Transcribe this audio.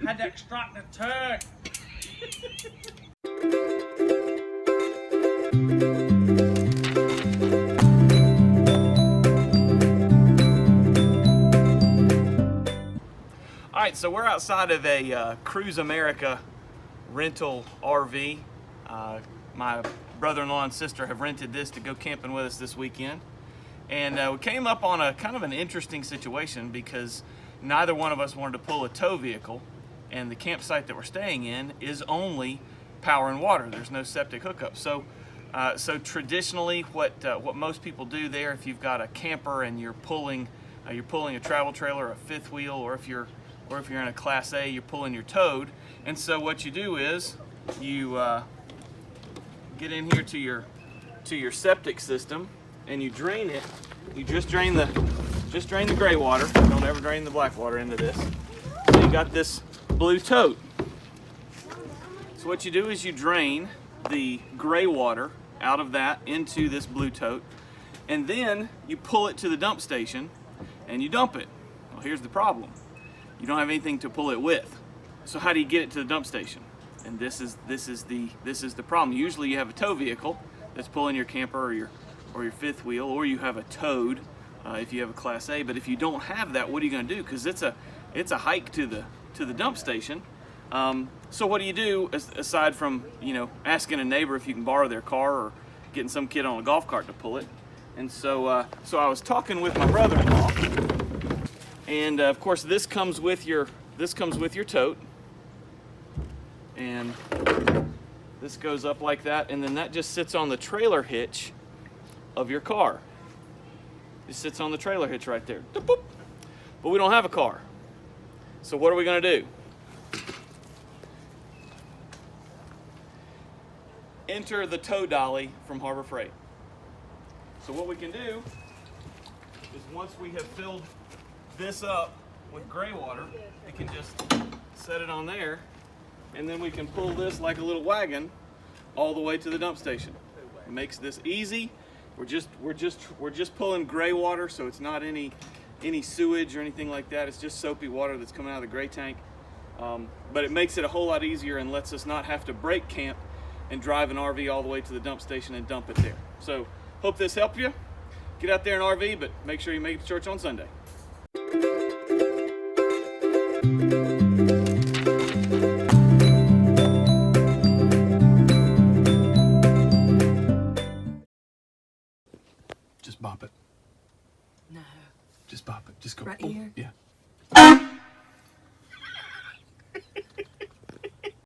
Had to extract the turd. All right, so we're outside of a Cruise America rental RV. My brother-in-law and sister have rented this to go camping with us this weekend. And we came up on a kind of an interesting situation because neither one of us wanted to pull a tow vehicle, and the campsite that we're staying in is only power and water. There's no septic hookup. So traditionally, what most people do there, if you've got a camper and you're pulling a travel trailer, a fifth wheel, or if you're in a Class A, you're pulling your Tote. And so what you do is you get in here to your septic system and you drain it. You just drain the gray water. Don't ever drain the black water into this. So you got this blue Tote. So what you do is you drain the gray water out of that into this blue Tote, and then you pull it to the dump station and you dump it. Well, here's the problem. You don't have anything to pull it with. So how do you get it to the dump station? And this is the problem. Usually you have a tow vehicle that's pulling your camper or your fifth wheel, or you have a Tote if you have a Class A. But if you don't have that, what are you going to do? Because it's a hike to the dump station. So what do you do aside from asking a neighbor if you can borrow their car or getting some kid on a golf cart to pull it? And so I was talking with my brother-in-law, and of course this comes with your Tote, and this goes up like that, and then that just sits on the trailer hitch of your car. It sits on the trailer hitch right there. But we don't have a car. So what are we going to do? Enter the tow dolly from Harbor Freight. So what we can do is, once we have filled this up with gray water, we can just set it on there, and then we can pull this like a little wagon all the way to the dump station. It makes this easy. We're just pulling gray water, so it's not any sewage or anything like that. It's just soapy water that's coming out of the gray tank. But it makes it a whole lot easier and lets us not have to break camp and drive an RV all the way to the dump station and dump it there. So hope this helped you. Get out there in RV, but make sure you make it to church on Sunday. Just bop it. No. Just bop it. Just go. Right boom. here? Yeah.